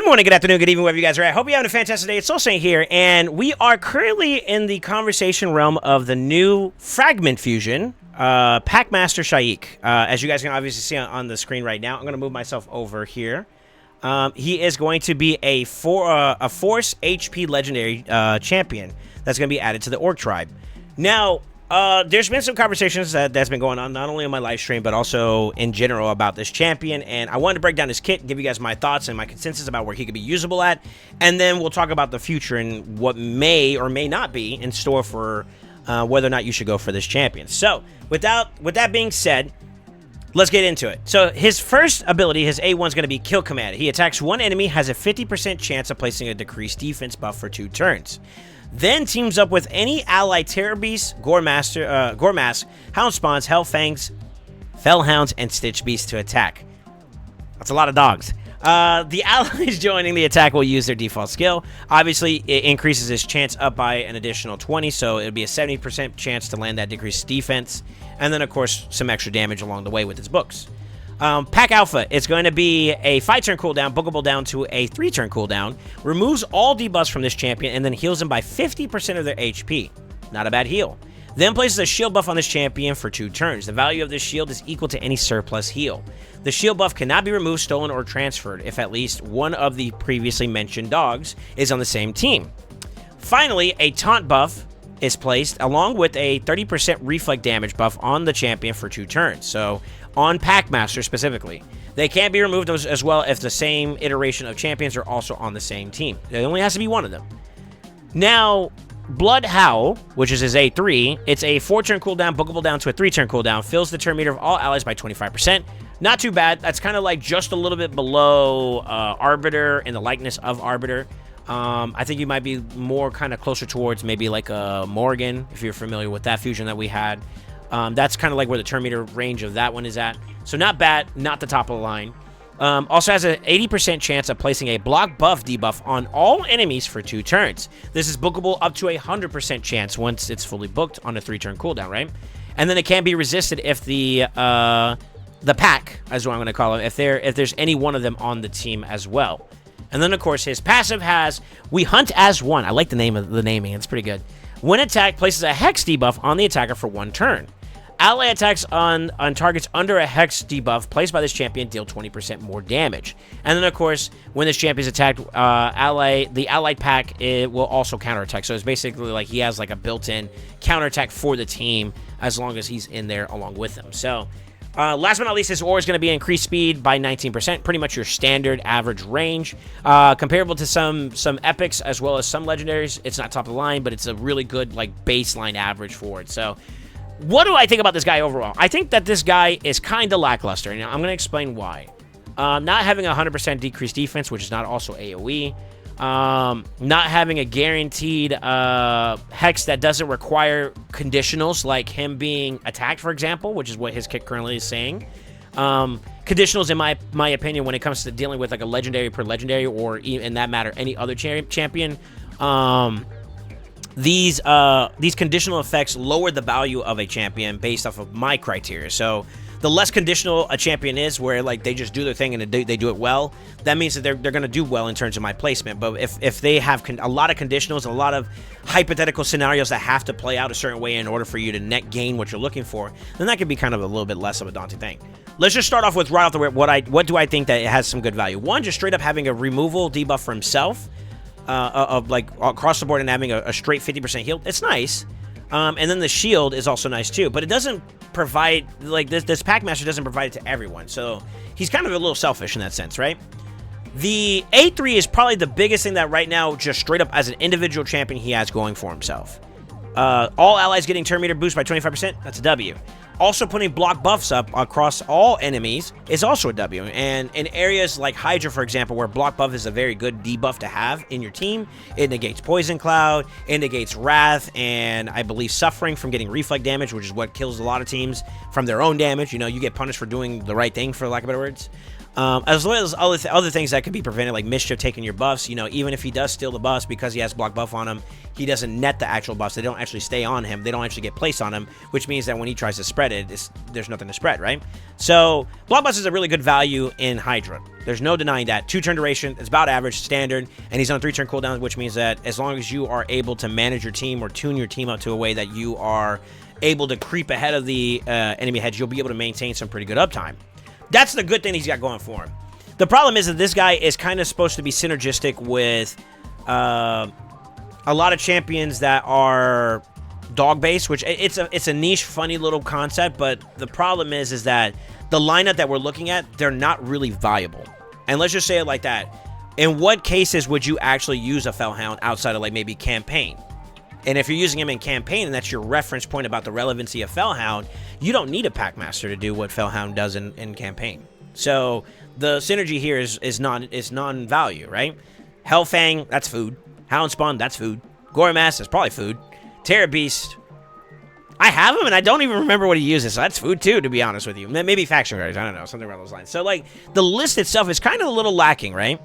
Good morning, good afternoon, good evening, wherever you guys are at. Hope you're having a fantastic day. It's SoulSaint here, and we are currently in the conversation realm of the new FRAGMENT fusion, PackMaster Shaik. As you guys can obviously see on the screen right now, I'm going to move myself over here. He is going to be a Force HP Legendary champion that's going to be added to the Orc Tribe. Now, there's been some conversations that's been going on, not only on my live stream, but also in general about this champion, and I wanted to break down his kit, give you guys my thoughts and my consensus about where he could be usable at, and then we'll talk about the future and what may or may not be in store for whether or not you should go for this champion. So, with that being said, let's get into it. So, his first ability, his A1 is going to be Kill Command. He attacks one enemy, has a 50% chance of placing a decreased defense buff for 2 turns. Then teams up with any allied Terror Beasts, Gore Mask, Hound Spawns, Hellfangs, Fellhounds, and Stitch Beasts to attack. That's a lot of dogs. The allies joining the attack will use their default skill. Obviously, it increases his chance up by an additional 20, so it would be a 70% chance to land that decreased defense. And then, of course, some extra damage along the way with his books. Pack Alpha, it's going to be a 5-turn cooldown, bookable down to a 3-turn cooldown, removes all debuffs from this champion, and then heals them by 50% of their HP. Not a bad heal. Then places a shield buff on this champion for 2 turns. The value of this shield is equal to any surplus heal. The shield buff cannot be removed, stolen, or transferred if at least one of the previously mentioned dogs is on the same team. Finally, a taunt buff is placed along with a 30% reflect damage buff on the champion for 2 turns. So, on PackMaster specifically. They can't be removed as well if the same iteration of champions are also on the same team. There only has to be one of them. Now, Blood Howl, which is his A3, it's a 4-turn cooldown, bookable down to a 3-turn cooldown, fills the turn meter of all allies by 25%. Not too bad. That's kind of like just a little bit below Arbiter and the likeness of Arbiter. I think you might be more kind of closer towards maybe like a Morgan, if you're familiar with that fusion that we had. That's kind of like where the turn meter range of that one is at. So not bad, not the top of the line. Also has an 80% chance of placing a block buff debuff on all enemies for 2 turns. This is bookable up to a 100% chance once it's fully booked on a 3-turn cooldown, right? And then it can be resisted if the pack, as what I'm going to call it, if there's any one of them on the team as well. And then, of course, his passive has We Hunt as One. I like the name of the naming. It's pretty good. When attacked, places a Hex debuff on the attacker for 1 turn. Ally attacks on targets under a Hex debuff placed by this champion deal 20% more damage. And then, of course, when this champion is attacked, the allied pack will also counterattack. So it's basically like he has like a built-in counterattack for the team as long as he's in there along with them. So, last but not least, this ore is going to be increased speed by 19%, pretty much your standard average range. Comparable to some epics as well as some legendaries. It's not top of the line, but it's a really good like baseline average for it. So, what do I think about this guy overall? I think that this guy is kind of lackluster, and I'm going to explain why. Not having a 100% decreased defense, which is not also AoE. Not having a guaranteed hex that doesn't require conditionals, like him being attacked, for example, which is what his kit currently is saying. Conditionals, in my opinion, when it comes to dealing with like a legendary per legendary, or in that matter, any other champion, these conditional effects lower the value of a champion based off of my criteria. So the less conditional a champion is, where like they just do their thing and they do it well, that means that they're going to do well in terms of my placement. But if they have a lot of conditionals, a lot of hypothetical scenarios that have to play out a certain way in order for you to net gain what you're looking for, then that could be kind of a little bit less of a daunting thing. Let's just start off with right off the rip, what do I think that it has some good value. One, just straight up having a removal debuff for himself. Of like across the board and having a straight 50% heal, it's nice. And then the shield is also nice too, but it doesn't provide, like this PackMaster doesn't provide it to everyone, so he's kind of a little selfish in that sense, right? The A3 is probably the biggest thing that right now, just straight up as an individual champion, he has going for himself. All allies getting turn meter boost by 25%, that's a W. Also putting block buffs up across all enemies is also a W. And in areas like Hydra, for example, where block buff is a very good debuff to have in your team, it negates Poison Cloud, it negates Wrath, and I believe Suffering from getting reflect damage, which is what kills a lot of teams from their own damage. You know, you get punished for doing the right thing, for lack of better words. As well as other things that could be prevented, like Mischief taking your buffs. You know, even if he does steal the buffs because he has block buff on him, he doesn't net the actual buffs. They don't actually stay on him. They don't actually get placed on him, which means that when he tries to spread it, there's nothing to spread, right? So block buffs is a really good value in Hydra. There's no denying that. 2-turn duration, it's about average, standard, and he's on 3-turn cooldown, which means that as long as you are able to manage your team or tune your team up to a way that you are able to creep ahead of the enemy heads, you'll be able to maintain some pretty good uptime. That's the good thing he's got going for him. The problem is that this guy is kind of supposed to be synergistic with a lot of champions that are dog-based, which it's a niche, funny little concept, but the problem is that the lineup that we're looking at, they're not really viable. And let's just say it like that. In what cases would you actually use a Fellhound outside of like maybe campaign? And if you're using him in campaign and that's your reference point about the relevancy of Fellhound, you don't need a PackMaster to do what Fellhound does in campaign. So the synergy here is non-value, right? Hellfang, that's food. Houndspawn, that's food. Goremass, that's probably food. Terror Beast, I have him and I don't even remember what he uses, so that's food too, to be honest with you. Maybe Faction Guardians, I don't know, something around those lines. So like the list itself is kind of a little lacking, right?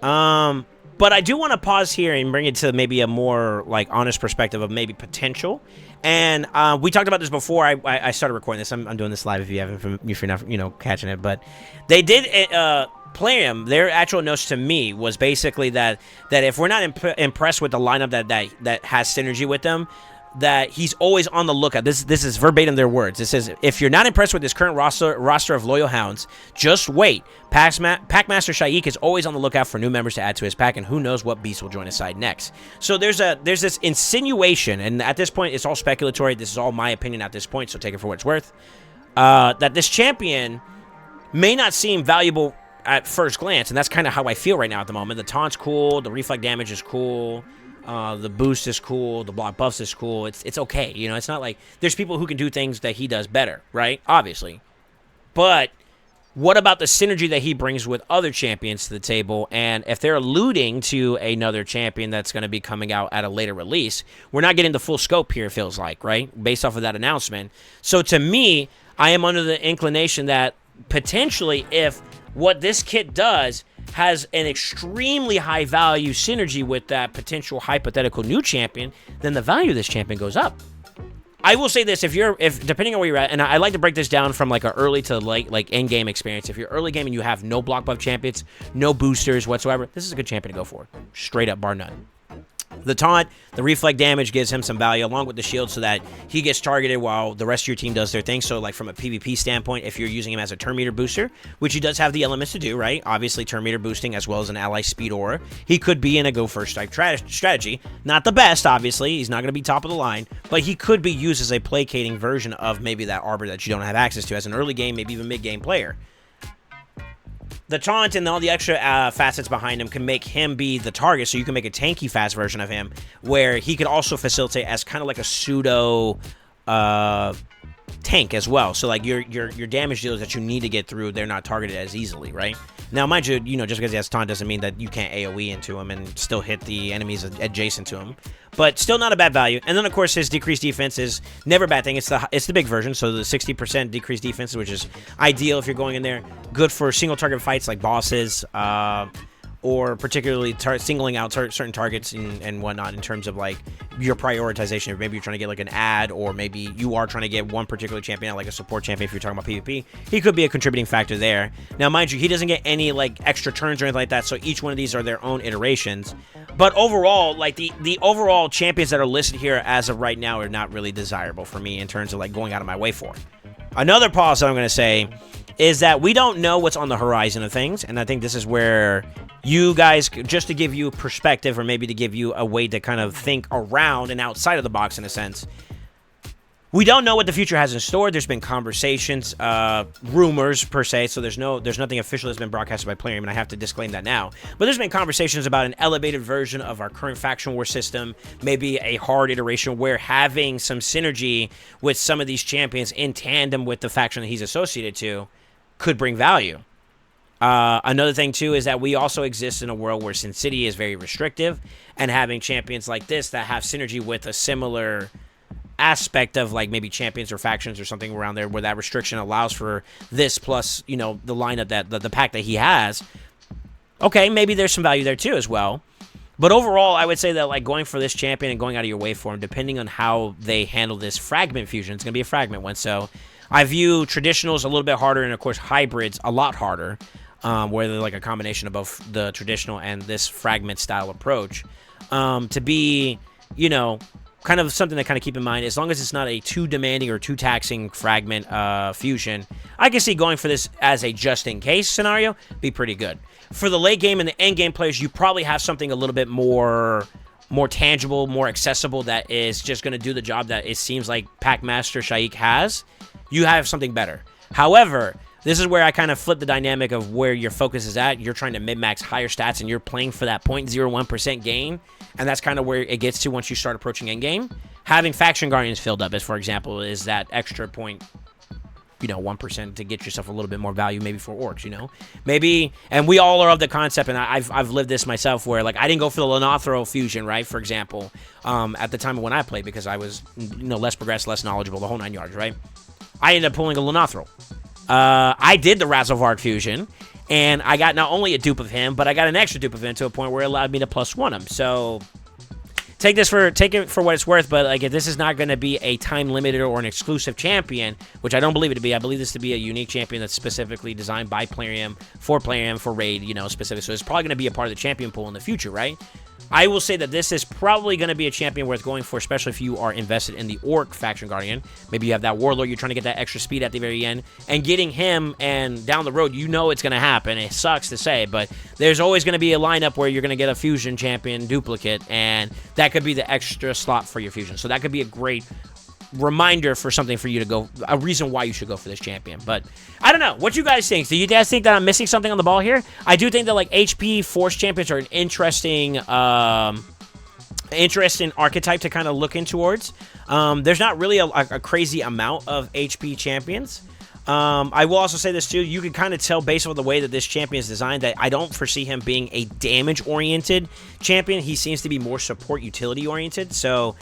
But I do want to pause here and bring it to maybe a more like honest perspective of maybe potential. And we talked about this before I started recording this. I'm doing this live if you're not catching it. But they did play him. Their actual notes to me was basically that if we're not impressed with the lineup that has synergy with them, that he's always on the lookout. This is verbatim their words. It says, if you're not impressed with this current roster of loyal hounds, just wait. PackMaster Shaik is always on the lookout for new members to add to his pack, and who knows what beast will join his side next. So there's this insinuation, and at this point, it's all speculatory. This is all my opinion at this point, so take it for what it's worth. That this champion may not seem valuable at first glance, and that's kind of how I feel right now at the moment. The taunt's cool. The reflect damage is cool. The boost is cool. The block buffs is cool. It's okay. You know, it's not like there's people who can do things that he does better, right? Obviously. But what about the synergy that he brings with other champions to the table? And if they're alluding to another champion that's going to be coming out at a later release, we're not getting the full scope here, it feels like, right? Based off of that announcement. So to me, I am under the inclination that potentially if what this kit does has an extremely high value synergy with that potential hypothetical new champion, then the value of this champion goes up. I will say this, if depending on where you're at, and I like to break this down from like an early to like end game experience. If you're early game and you have no block buff champions, no boosters whatsoever, this is a good champion to go for. Straight up, bar none. The taunt, the reflect damage gives him some value along with the shield so that he gets targeted while the rest of your team does their thing. So like from a PvP standpoint, if you're using him as a turn meter booster, which he does have the elements to do, right? Obviously turn meter boosting as well as an ally speed aura. He could be in a go first type strategy. Not the best, obviously. He's not going to be top of the line, but he could be used as a placating version of maybe that arbor that you don't have access to as an early game, maybe even mid game player. The taunt and all the extra facets behind him can make him be the target, so you can make a tanky fast version of him where he could also facilitate as kind of like a pseudo tank as well. So like your damage dealers that you need to get through, they're not targeted as easily, right? Now, mind you, just because he has taunt doesn't mean that you can't AoE into him and still hit the enemies adjacent to him. But still not a bad value. And then, of course, his decreased defense is never a bad thing. It's the big version, so the 60% decreased defense, which is ideal if you're going in there. Good for single target fights like bosses, or particularly singling out certain targets and whatnot in terms of like your prioritization. Maybe you're trying to get like an ad, or maybe you are trying to get one particular champion out, like a support champion if you're talking about PvP. He could be a contributing factor there. Now, mind you, he doesn't get any like extra turns or anything like that, so each one of these are their own iterations. But overall, like the overall champions that are listed here as of right now are not really desirable for me in terms of like going out of my way for. Another pause that I'm going to say is that we don't know what's on the horizon of things, and I think this is where you guys, just to give you perspective or maybe to give you a way to kind of think around and outside of the box in a sense, we don't know what the future has in store. There's been conversations, rumors per se, so there's nothing official that's been broadcasted by Plarium, and I have to disclaim that now. But there's been conversations about an elevated version of our current faction war system, maybe a hard iteration where having some synergy with some of these champions in tandem with the faction that he's associated to could bring value. Another thing, too, is that we also exist in a world where Sin City is very restrictive, and having champions like this that have synergy with a similar aspect of like maybe champions or factions or something around there where that restriction allows for this plus, you know, the lineup that the pack that he has, okay, maybe there's some value there too as well. But overall, I would say that like going for this champion and going out of your way for him, depending on how they handle this fragment fusion, it's going to be a fragment one. So I view traditionals a little bit harder, and of course hybrids a lot harder, where they're like a combination of both the traditional and this fragment style approach, to be, you know, kind of something to kind of keep in mind. As long as it's not a too demanding or too taxing fragment fusion, I can see going for this as a just-in-case scenario be pretty good. For the late game and the end game players, you probably have something a little bit more tangible, more accessible that is just going to do the job that it seems like PackMaster Shaikh has. You have something better. However, this is where I kind of flip the dynamic of where your focus is at. You're trying to min-max higher stats, and you're playing for that 0.01% gain, and that's kind of where it gets to once you start approaching endgame. Having Faction Guardians filled up, as for example, is that extra point, you know, 1% to get yourself a little bit more value maybe for orcs, you know? Maybe, and we all are of the concept, and I've lived this myself, where, like, I didn't go for the Lenothro fusion, right, for example, at the time of when I played, because I was, you know, less progressed, less knowledgeable, the whole 9 yards, right? I ended up pulling a Lenothro. I did the Razzlevard fusion, and I got not only a dupe of him, but I got an extra dupe of him to a point where it allowed me to +1 him. So take it for what it's worth, but like if this is not going to be a time-limited or an exclusive champion, which I don't believe it to be, I believe this to be a unique champion that's specifically designed by Plarium, for Raid, you know, specific. So it's probably going to be a part of the champion pool in the future, right? I will say that this is probably going to be a champion worth going for, especially if you are invested in the Orc Faction Guardian. Maybe you have that Warlord, you're trying to get that extra speed at the very end, and getting him, and down the road, you know it's going to happen. It sucks to say, but there's always going to be a lineup where you're going to get a Fusion champion duplicate, and that could be the extra slot for your Fusion. So that could be a great reminder for something for you to go, a reason why you should go for this champion. But I don't know what you guys think. Do you guys think that I'm missing something on the ball here? I do think that like HP Force champions are an interesting archetype to kind of look in towards. There's not really a crazy amount of HP champions. I will also say this too, you can kind of tell based on the way that this champion is designed that I don't foresee him being a damage oriented champion. He seems to be more support utility oriented. So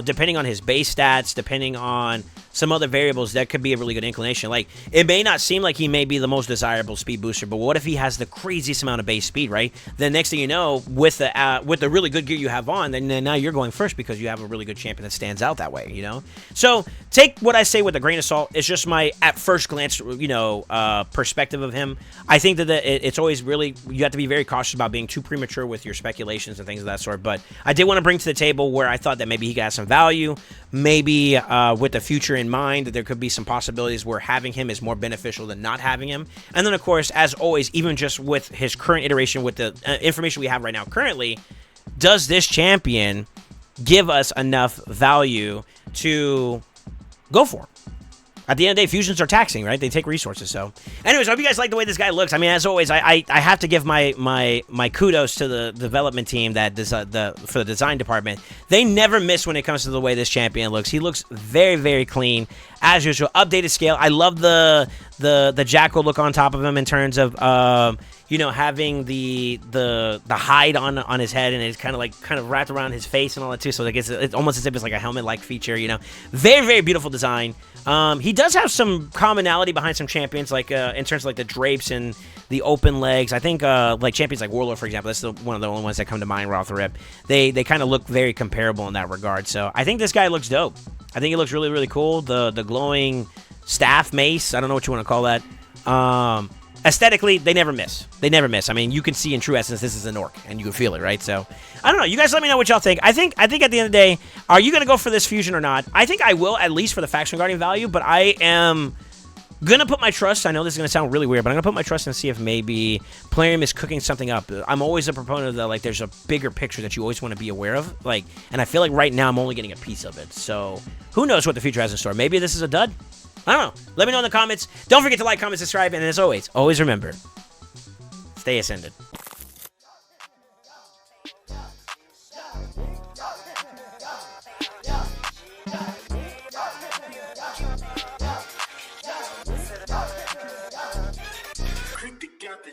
depending on his base stats, depending on some other variables, that could be a really good inclination. Like, it may not seem like he may be the most desirable speed booster, but what if he has the craziest amount of base speed, right? Then next thing you know, with the really good gear you have on, then now you're going first because you have a really good champion that stands out that way, you know? So take what I say with a grain of salt. It's just my, at first glance, you know, perspective of him. I think that it's always really, you have to be very cautious about being too premature with your speculations and things of that sort. But I did want to bring to the table where I thought that maybe he got some value, maybe with the future in mind, that there could be some possibilities where having him is more beneficial than not having him. And then, of course, as always, even just with his current iteration, with the information we have right now currently, does this champion give us enough value to go for? At the end of the day, fusions are taxing, right? They take resources. So, anyways, I hope you guys like the way this guy looks. I mean, as always, I have to give my kudos to the development team that for the design department. They never miss when it comes to the way this champion looks. He looks very, very clean as usual. Updated scale. I love the Jackal look on top of him in terms of you know, having the hide on his head, and it's kind of wrapped around his face and all that too. So like it's almost as if it's like a helmet-like feature, you know. Very, very beautiful design. He does have some commonality behind some champions, like in terms of like the drapes and the open legs. I think like champions like Warlord, for example, that's one of the only ones that come to mind right off the rip. They kind of look very comparable in that regard. So I think this guy looks dope. I think he looks really, really cool. The glowing staff mace, I don't know what you want to call that. Aesthetically, they never miss. They never miss. I mean, you can see in true essence this is an orc, and you can feel it, right? So, I don't know. You guys let me know what y'all think. I think at the end of the day, are you going to go for this fusion or not? I think I will, at least for the Faction Guardian value, but I am going to put my trust. I know this is going to sound really weird, but I'm going to put my trust and see if maybe Plarium is cooking something up. I'm always a proponent of that, like, there's a bigger picture that you always want to be aware of, like, and I feel like right now I'm only getting a piece of it. So, who knows what the future has in store? Maybe this is a dud? I don't know. Let me know in the comments. Don't forget to like, comment, subscribe, and as always, always remember, stay ascended. Click together,